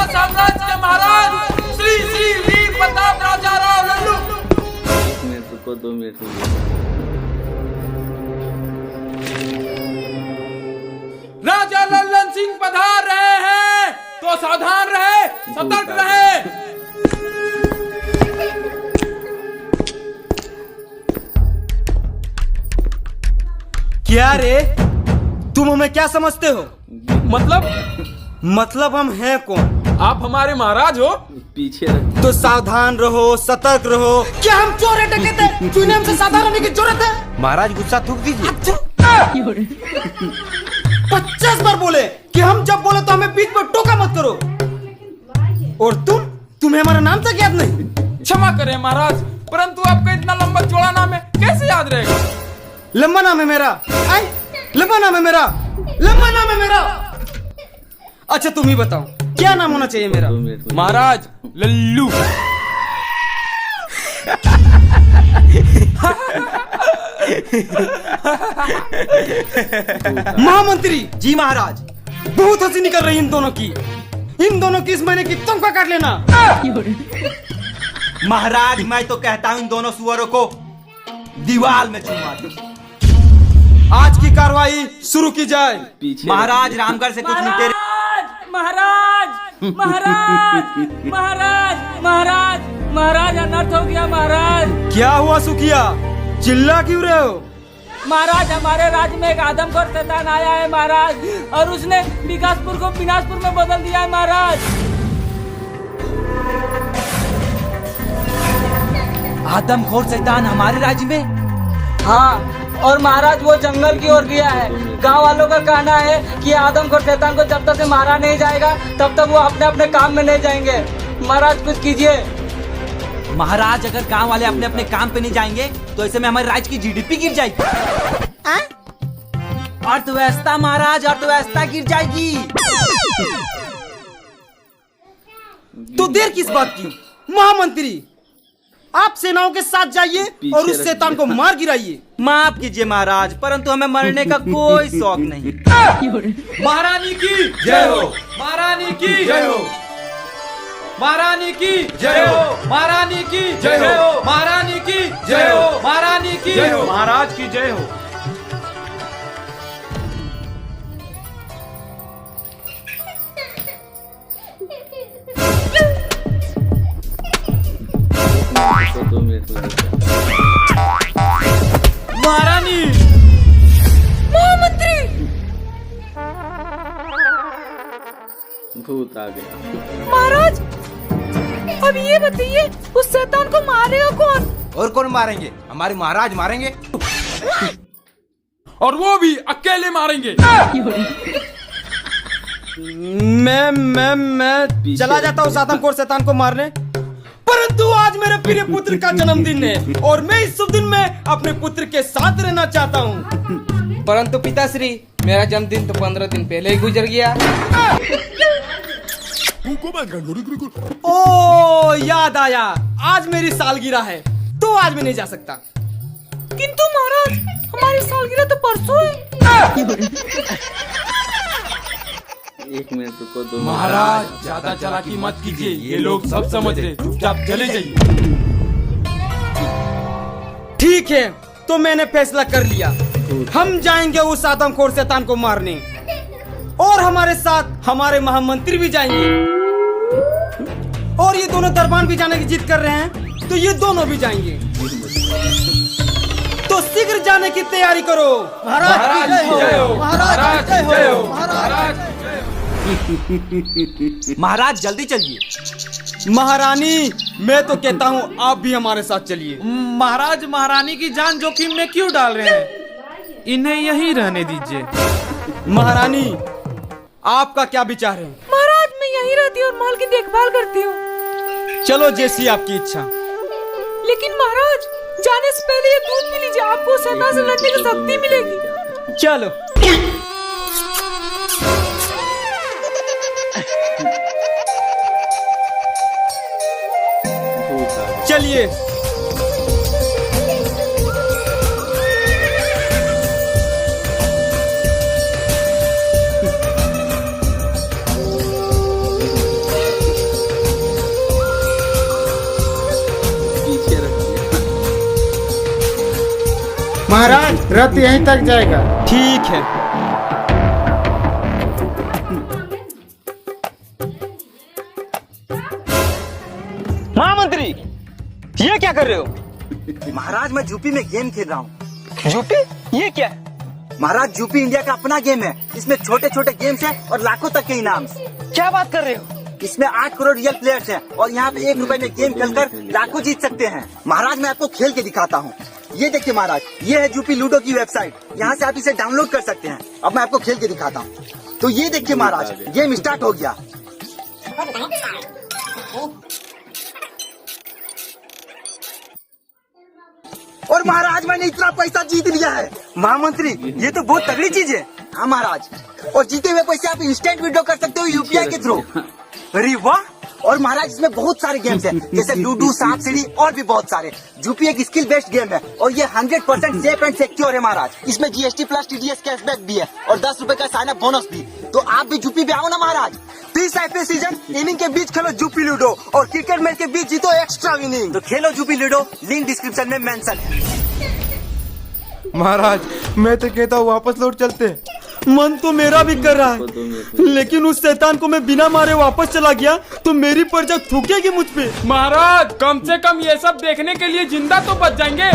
मराठा साम्राज्य के महाराज श्री श्री वीर प्रताप राजा राव लल्लू। 1 मिनट रुको, 2 मिनट रुको। राजा लल्लन सिंह पधार रहे हैं, तो सावधान रहे, सतर्क रहे। क्या रे, तुम हमें क्या समझते हो? मतलब हम हैं कौन? आप हमारे महाराज हो। पीछे रख। तो सावधान रहो, सतर्क रहो। क्या हम चोर है, डकैत है? तूने हमसे सावधान रहने की जरूरत है? महाराज गुस्सा थूक दीजिए। 50 बार बोले कि हम जब बोले तो हमें बीच में टोका मत करो। और तुम्हें हमारा नाम तक याद नहीं? क्षमा करें महाराज, परंतु आपका इतना लंबा चौड़ा नाम है, कैसे याद रहेगा? लंबा नाम है मेरा। लंबा नाम है मेरा। लंबा नाम है मेरा। अच्छा तुम ही बताओ, क्या नाम होना चाहिए मेरा? 2 मिनट। महाराज लल्लू। महामंत्री जी महाराज, बहुत हंसी निकल रही इन दोनों की। इन दोनों की इस महीने की तनख्वाह काट लेना। महाराज मैं तो कहता हूँ इन दोनों सुअरों को दीवार में चुनवा दो। आज की कार्रवाई शुरू की जाए। पीछे महाराज रामगढ़ से कुछ लुटेरे। महाराज महाराज महाराज महाराज महाराज अनर्थ हो गया महाराज। क्या हुआ सुखिया, चिल्ला क्यों रहे हो? महाराज हमारे राज्य में एक आदमखोर शैतान आया है महाराज, और उसने विकासपुर को विनाशपुर में बदल दिया है महाराज। आदमखोर शैतान हमारे राज्य में? हाँ, और महाराज वो जंगल की ओर गया है। गांव वालों का कहना है कि आदमखोर शैतान को जब तक से मारा नहीं जाएगा तब तक वो अपने अपने काम में नहीं जाएंगे। महाराज कुछ कीजिए। महाराज अगर गांव वाले अपने अपने काम पे नहीं जाएंगे तो ऐसे में हमारे राज्य की जीडीपी गिर जाएगी। अर्थव्यवस्था महाराज, अर्थव्यवस्था गिर जाएगी। तो देर किस बात की? महामंत्री आप सेनाओं के साथ जाइए और उस शैतान को मार गिराइए। माफ कीजिए महाराज, परंतु हमें मरने का कोई शौक नहीं। महारानी की जय हो, महारानी की जय हो, महारानी की जय हो, महारानी की जय हो, महारानी की जय हो, महारानी की जय हो, महाराज की जय हो। रुको, 2 मिनट रुको। महारानी, महामंत्री भूत आ गया। महाराज, अब ये बताइए उस शैतान को मारेगा कौन? और कौन मारेंगे? हमारे महाराज मारेंगे। और वो भी अकेले मारेंगे। मैं चला जाता हूँ आदमखोर शैतान को मारने, परंतु आज मेरे प्रिय पुत्र का जन्मदिन है और मैं इस शुभ दिन में अपने पुत्र के साथ रहना चाहता हूँ। परंतु पिताश्री, मेरा जन्मदिन तो 15 दिन पहले ही गुजर गया। ओ याद आया, आज मेरी सालगिरह है तो आज मैं नहीं जा सकता। किंतु महाराज हमारी सालगिरह तो परसों है। 1 मिनट रुको, 2 मिनट। महाराज ज्यादा चालाकी मत कीजिए, ये लोग सब समझ रहे, चुपचाप चले जाइए। ठीक है, तो मैंने फैसला कर लिया, हम जाएंगे उस आदमखोर शैतान को मारने, और हमारे साथ हमारे महामंत्री भी जाएंगे, और ये दोनों दरबान भी जाने की जिद कर रहे हैं तो ये दोनों भी जाएंगे। तो शीघ्र जाने की तैयारी करो। महाराज की जय हो, महाराज की जय हो, महाराज। महाराज जल्दी चलिए। महारानी मैं तो कहता हूँ आप भी हमारे साथ चलिए। महाराज महारानी की जान जोखिम में क्यों डाल रहे हैं? इन्हें यहीं रहने दीजिए। महारानी आपका क्या विचार है? महाराज मैं यहीं रहती हूँ और माल की देखभाल करती हूँ। चलो जैसी आपकी इच्छा। लेकिन महाराज जाने से पहले ये दूध पी लीजिए, आपको शैतान से लड़ने की शक्ति मिलेगी। चलो। चलिए। महाराज रथ यहीं तक जाएगा। ठीक है। महामंत्री, ये क्या कर रहे हो? महाराज मैं यूपी में गेम खेल रहा हूँ। यूपी? ये क्या है? महाराज यूपी इंडिया का अपना गेम है। इसमें छोटे छोटे गेम्स हैं और लाखों तक के इनाम। क्या बात कर रहे हो? इसमें 8 करोड़ रियल प्लेयर्स हैं और यहाँ पे 1 रुपए में गेम खेलकर लाखों जीत सकते हैं। महाराज मैं आपको खेल के दिखाता हूँ। ये देखिए महाराज, ये है यूपी लूडो की वेबसाइट। यहाँ से आप इसे डाउनलोड कर सकते हैं। अब मैं आपको खेल के दिखाता हूँ। तो ये देखिए महाराज, गेम स्टार्ट हो गया। और महाराज मैंने इतना पैसा जीत लिया है। महामंत्री ये तो बहुत तगड़ी चीज है। हाँ महाराज, और जीते हुए पैसे आप इंस्टेंट विड्रॉ कर सकते हो यूपीआई के थ्रू। अरे वाह! और महाराज इसमें बहुत सारे गेम्स हैं, जैसे लूडो, सांप सीढ़ी और भी बहुत सारे। यूपी एक स्किल बेस्ड गेम है और ये 100% सेफ एंड सिक्योर है महाराज। इसमें जीएसटी प्लस टीडीएस कैशबैक भी है और 10 रुपए का साइन अप बोनस भी। तो आप भी यूपी पे आओ ना महाराज। 30 आईपीएल सीजन इनिंग के बीच खेलो यूपी लूडो और क्रिकेट मैच के बीच जीतो एक्स्ट्रा विनिंग। तो खेलो यूपी लूडो, लिंक डिस्क्रिप्शन में मेंशन है। महाराज मैं तो कहता हूँ वापस लौट चलते। मन तो मेरा भी कर रहा है, लेकिन उस शैतान को मैं बिना मारे वापस चला गया तो मेरी प्रजा थूकेगी मुझ पे। महाराज कम से कम ये सब देखने के लिए जिंदा तो बच जाएंगे।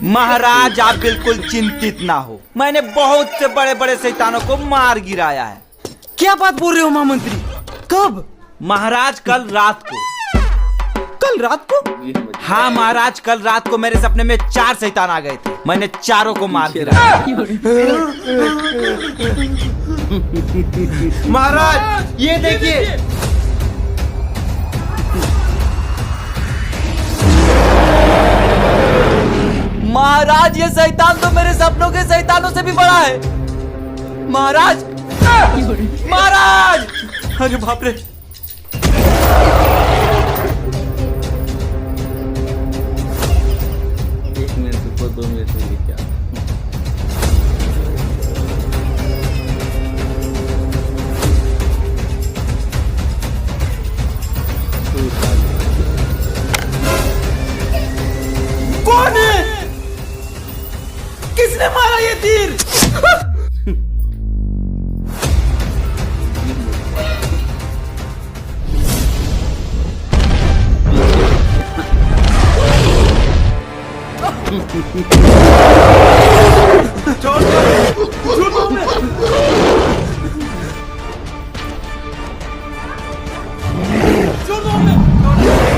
महाराज आप बिल्कुल चिंतित ना हो, मैंने बहुत से बड़े बड़े शैतानों को मार गिराया है। क्या बात बोल रहे हो महामंत्री? कब? महाराज कल रात को। कल रात को? हाँ महाराज, कल रात को मेरे सपने में 4 शैतान आ गए थे। मैंने चारों को मार गिराया। महाराज ये देखिए। महाराज ये शैतान तो मेरे सपनों के शैतानों से भी बड़ा है। महाराज, महाराज! अरे बाप रे! एक मिनट रुको, 2 मिनट में लेके आता हूँ। कौन है? किसने मारा ये तीर?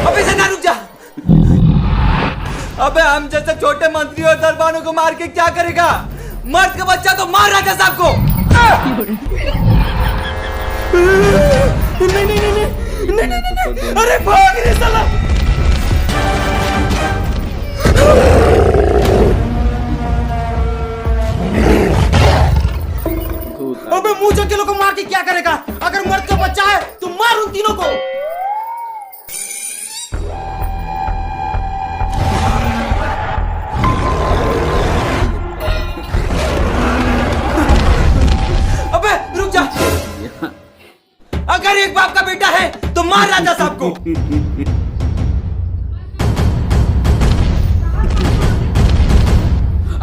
अबे सेना रुक जा। अबे हम जैसे छोटे मंत्री और दरबारों को मार के क्या करेगा? मर्द का बच्चा तो मार राजा साहब को। नहीं। अरे भाग रे साला! अबे मुंह चकेलों को मार के क्या करेगा? अगर मर्द का बच्चा है तो मार उन तीनों को। अबे रुक जा। अगर एक बाप का बेटा है तो मार राजा साहब को।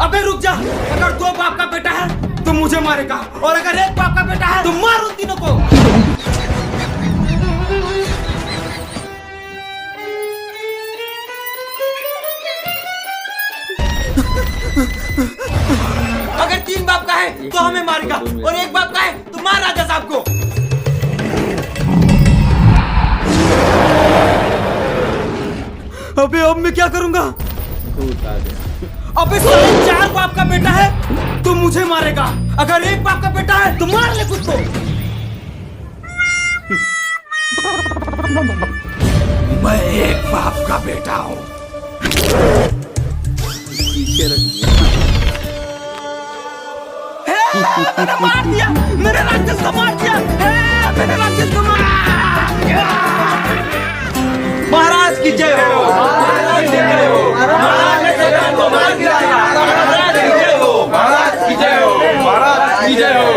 अबे रुक जा। अगर 2 बाप का बेटा है तो मुझे मारेगा और अगर 1 बाप का बेटा है तो मार उन तीनों को। अगर 3 बाप का है तो हमें मारेगा और 1 बाप का है तो मार राजा साहब को। अबे अब मैं क्या करूंगा? भूत आ गया। अबे साले 4 बाप का बेटा है तो मुझे मारेगा। अगर 1 बाप का बेटा है तो मार ले खुद को। मैं एक बाप का बेटा हूँ। पीछे रख दिया। मैंने मार दिया। मेरे राक्षस को मार दिया। मेरे राक्षस को मार। महाराज की जय हो। महाराज की जय हो। महाराज ने शैतान को मार गिराया। महाराज की जय हो। महाराज की जय हो। महाराज की जय हो।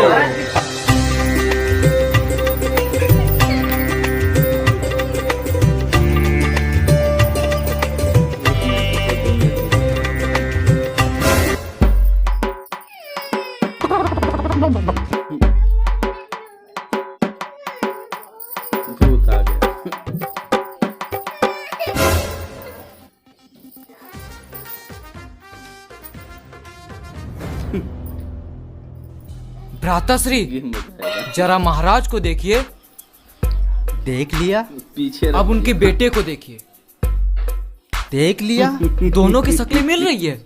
भ्राताश्री ये मजा आएगा। जरा महाराज को देखिए, देख लिया, पीछे अब उनके बेटे को देखिए, देख लिया। दोनों की शक्लें मिल रही है।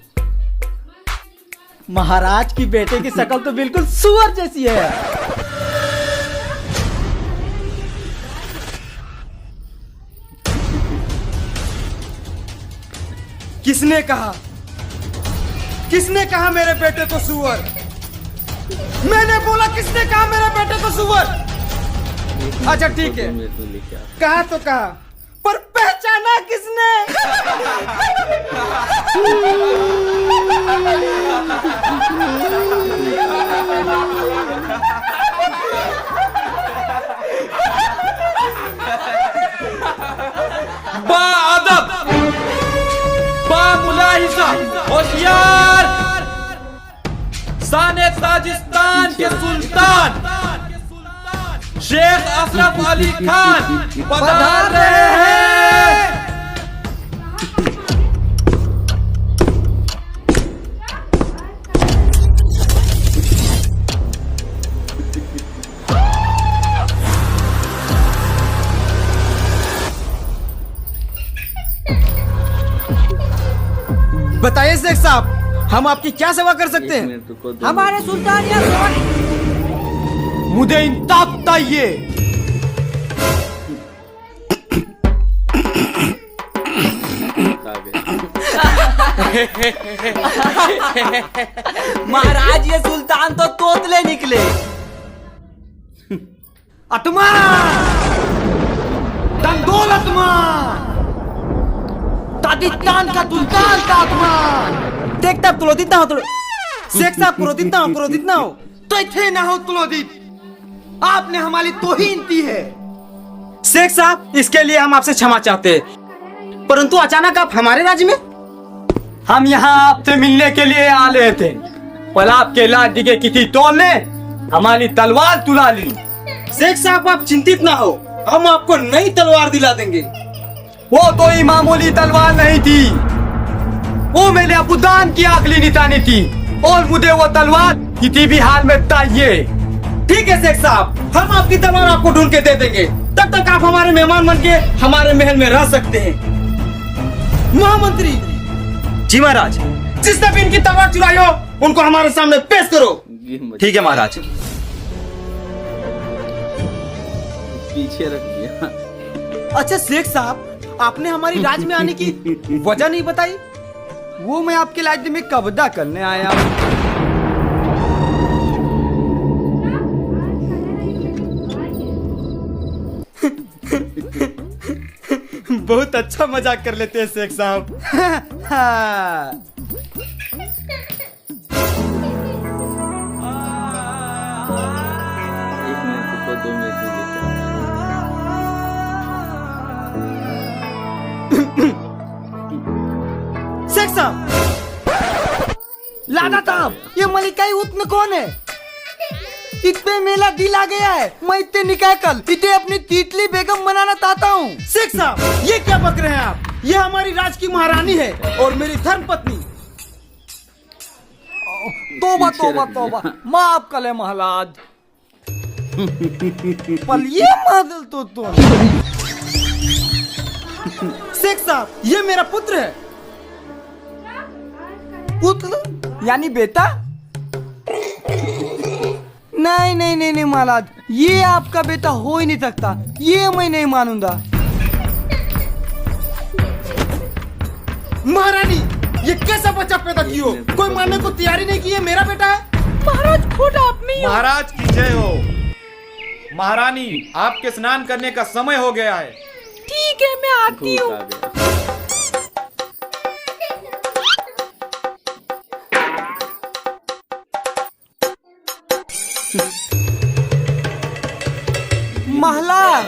महाराज की बेटे की शक्ल तो बिल्कुल सुअर जैसी है। किसने कहा? किसने कहा मेरे बेटे को सुअर? मैंने बोला किसने कहा मेरे बेटे को सुअर? अच्छा ठीक है, कहा तो कहा, पर पहचाना किसने? बाअदब, बामुलाहिजा, होशियार, शान ताजिस्तान के सुल्तान शेख अशरफ अली खान पधार रहे हैं। बताइए शेख साहब, हम आपकी क्या सेवा कर सकते हैं? हमारे सुल्तान या मुझे इंताब बताइए। महाराज ये सुल्तान तो तोतले निकले। अतमा दंगोल अतमा, ताजिस्तान का सुल्तान का अतमा। देखता क्रोधित ना हो तो शेख साहब, क्रोधित ना हो तो इथे ना हो क्रोधित। आपने हमारी तौहीन की है शेख साहब, इसके लिए हम आपसे क्षमा चाहते हैं। परंतु अचानक आप हमारे राज्य में? हम यहाँ आपसे मिलने के लिए आ रहे थे, पर आपके लाठी के किसी तोड़ ने हमारी तलवार तुला ली। शेख साहब आप चिंतित ना हो, हम आपको नई तलवार दिला देंगे। वो तो ही मामूली तलवार नहीं थी, वो मेरे अबूदान की आखिरी निशानी थी, और मुझे वो तलवार किसी भी हाल में चाहिए। ठीक है शेख साहब, हम आपकी तलवार आपको ढूंढ के दे देंगे। तब तक आप हमारे मेहमान बन के हमारे महल में रह सकते हैं। महामंत्री जी, महाराज जिसने भी इनकी तलवार चुराई हो उनको हमारे सामने पेश करो। ठीक है महाराज। पीछे रख दिया। अच्छा शेख साहब, आपने हमारी राज्य में आने की वजह नहीं बताई। वो मैं आपके राज्य में कब्जा करने आया हूँ। बहुत अच्छा मजाक कर लेते हैं शेख साहब। एक मिनट रुको, 2 मिनट में लेके शेख साहब, लादा साहब, ये मलिकाई उतन कौन है? इतने मेला दिल आ गया है, मैं इतने निकाय कल इतने अपनी तीतली बेगम बनाना चाहता हूँ। शेख साहब, ये क्या बक रहे हैं आप? ये हमारी राज की महारानी है और मेरी धर्म पत्नी। तोबा तोबा तोबा, माफ करे महाराज। पल ये मादल तो शेख साहब, ये मेरा पुत्र है। पुत्र यानी बेटा? नहीं नहीं नहीं नहीं महाराज, ये आपका बेटा हो ही नहीं सकता, ये मैं नहीं मानूंगा। महारानी, ये कैसा बच्चा पैदा की हो? कोई मानने को तैयारी नहीं की है मेरा बेटा है। महाराज खुद आप में महाराज की जय हो। महारानी, आपके स्नान करने का समय हो गया है। ठीक है, मैं आती हूँ। आ गया। महलाज,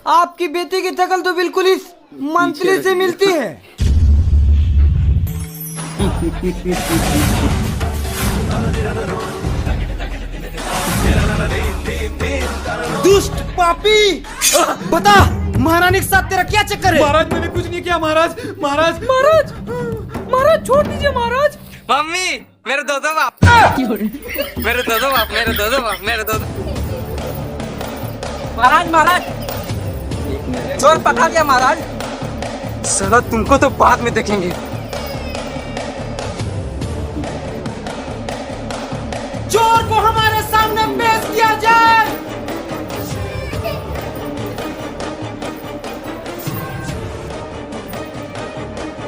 आपकी बेटी की शकल तो बिल्कुल इस मंत्री से मिलती है। दुष्ट पापी, बता महारानी के साथ तेरा क्या चक्कर है? महाराज, मैंने कुछ नहीं किया। महाराज, महाराज, महाराज, महाराज छोड़ दीजिए महाराज। मम्मी, मेरे दो बाप मेरे दो बाप मेरे दो बाप मेरे दो महाराज महाराज एक मिनट चोर पकड़ा गया महाराज। साला तुमको तो बाद में देखेंगे। चोर को हमारे सामने पेश किया जाए।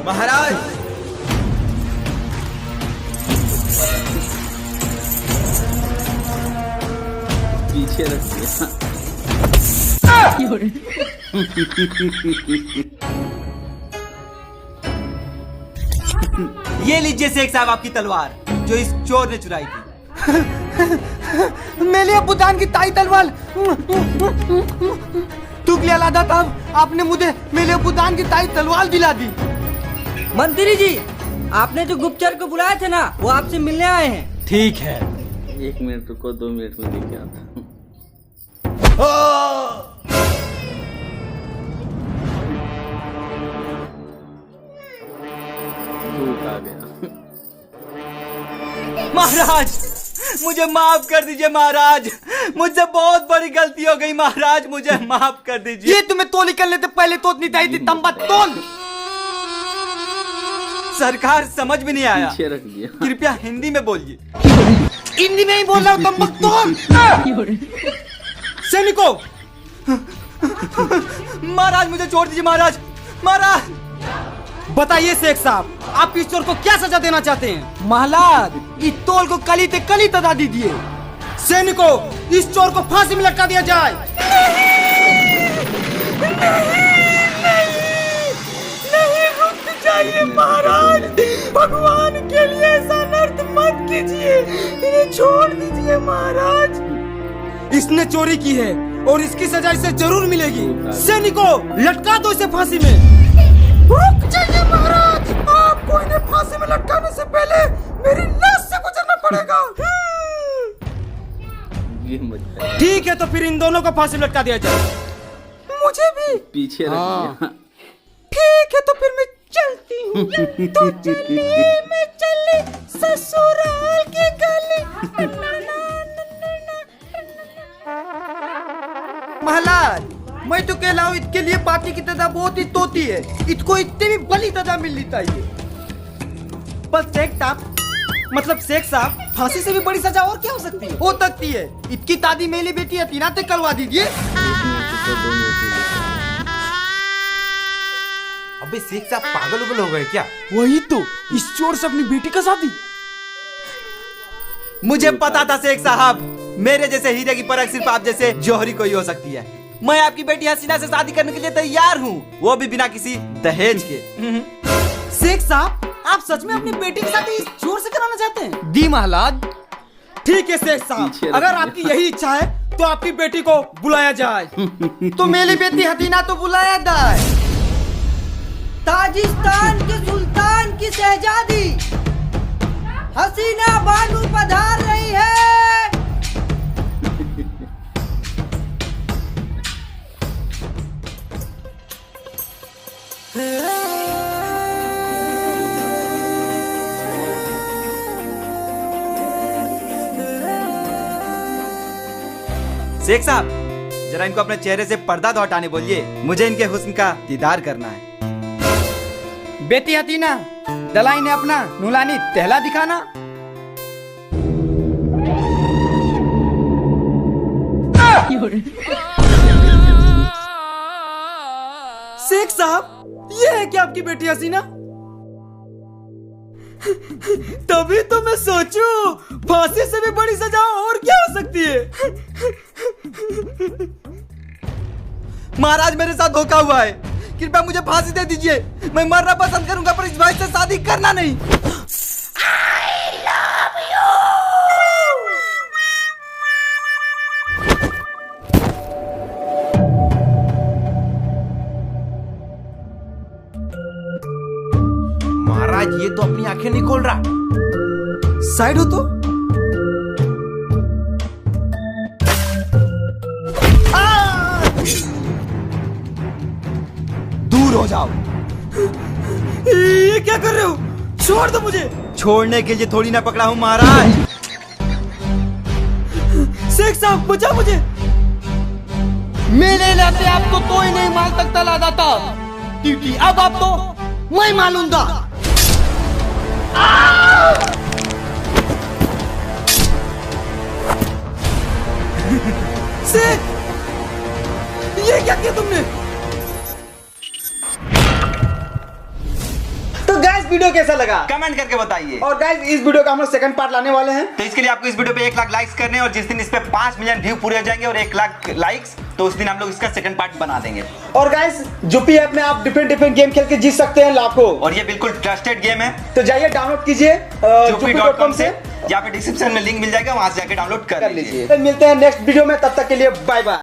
महाराज पीछे रख दिया। ये लीजिए शेख साहब आपकी तलवार जो इस चोर ने चुराई थी। मेले बुदान की ताई तलवार। तुगलिया लादा था, आपने मुझे मेले बुदान की ताई तलवार दिला दी। मंत्री जी आपने जो गुप्तचर को बुलाए थे ना वो आपसे मिलने आए हैं। ठीक है। 1 मिनट रुको, 2 मिनट में लेके आता हूँ। धूप आ गया। महाराज मुझे माफ कर दीजिए महाराज, मुझसे बहुत बड़ी गलती हो गई महाराज, मुझे माफ कर दीजिए। ये तुम्हें तोल निकलने से पहले तोतनी चाहिए थी, तंबा तोल। सरकार समझ में नहीं आया, पीछे रख दिया। कृपया हिंदी में बोलिए। हिंदी में ही बोल रहा हूँ, तंबा तोल। सैनिकों महाराज मुझे छोड़ दीजिए महाराज। महाराज बताइए शेख साहब आप इस चोर को क्या सजा देना चाहते हैं? महाराज इस तोल को कली ते कली तदा दीजिए। सैनिकों इस चोर को फांसी में लटका दिया जाए। नहीं रुक जाइए महाराज, भगवान के लिए ऐसा नर्त मत कीजिए, इन्हें छोड़ दीजिए महाराज। इसने चोरी की है और इसकी सजा इसे जरूर मिलेगी। सैनिकों लटका दो इसे फांसी में। रुक जाइए महाराज, आपको इन्हें फांसी में लटकाने से पहले मेरी लाश से गुजरना पड़ेगा। ये मत कर। ठीक है तो फिर इन दोनों को फांसी में लटका दिया जाए। मुझे भी। पीछे रख दिया। ठीक है तो फिर मैं चलती हूँ। तो चलिए मैं चली ससुराल के गली। महाराज मैं तो कहला हूँ इसके लिए पार्टी की तदा बहुत ही तोती है, इसको इतनी भी बली तदा मिलनी चाहिए। पर शेख साहब मतलब शेख साहब फांसी से भी बड़ी सजा और क्या हो सकती है? हो सकती है इसकी दादी मेरी बेटी हतीना ते करवा दीजिए। 1 मिनट रुको, 2 मिनट में लेके अबे शेख साहब पागल उगल हो गए क्या? वही तो, इस चोर से अपनी बेटी का शादी। मुझे पता था शेख साहब, मेरे जैसे हीरे की परख सिर्फ आप जैसे जौहरी को ही हो सकती है। मैं आपकी बेटी हसीना से शादी करने के लिए तैयार हूँ, वो भी बिना किसी दहेज के। शेख साहब आप सच में अपनी बेटी की शादी इस चोर से कराना चाहते हैं? दी महाराज। ठीक है शेख साहब, पीछे रख अगर दिया। आपकी यही इच्छा है तो आपकी बेटी को बुलाया जाए। तो मेरी बेटी हसीना तो बुलाया जाए। ताजिस्तान के सुल्तान की शहजादी हसीना बानू पधार रही है। शेख साहब जरा इनको अपने चेहरे से पर्दा तो हटाने बोलिए, मुझे इनके हुस्न का दीदार करना है। बेटी हतीना दलाई ने अपना नुलानी टहला दिखाना। शेख साहब ये है क्या आपकी बेटी हसीना? तभी तो मैं सोचूं फांसी से भी बड़ी सजा और क्या हो सकती है। महाराज मेरे साथ धोखा हुआ है, कृपया मुझे फांसी दे दीजिए। मैं मरना पसंद करूंगा पर इस भाई से शादी करना नहीं। महाराज ये तो अपनी आंखें नहीं खोल रहा। साइड हो तो। दूर हो जाओ। ये क्या कर रहे हो? छोड़ दो मुझे, छोड़ने के लिए थोड़ी ना पकड़ा हूँ महाराज। शेख साहब बचा मुझे, मेरे लाते आपको तो ही नहीं मार सकता लादा था ड्यूटी, अब आप तो मैं मालूंगा। शेख ये क्या किया तुमने? तो गाइस वीडियो कैसा लगा कमेंट करके बताइए। और गाइस इस वीडियो का हम लोग सेकंड पार्ट लाने वाले हैं। तो इसके लिए आपको इस वीडियो पे 1 लाख लाइक्स करने हैं और जिस दिन इस पे 5 मिलियन व्यू पूरे हो जाएंगे और 1 लाख लाइक्स, तो उस दिन हम लोग इसका सेकंड पार्ट बना देंगे। और गाइस जुपी ऐप में आप डिफरेंट गेम खेल के जीत सकते हैं लाखों। और ये बिल्कुल ट्रस्टेड गेम है, तो जाइए डाउनलोड कीजिए jupi.com से, यहाँ पे डिस्क्रिप्शन में लिंक मिल जाएगा, वहां से जाके डाउनलोड कर लीजिए। मिलते हैं नेक्स्ट वीडियो में, तब तक के लिए बाय बाय।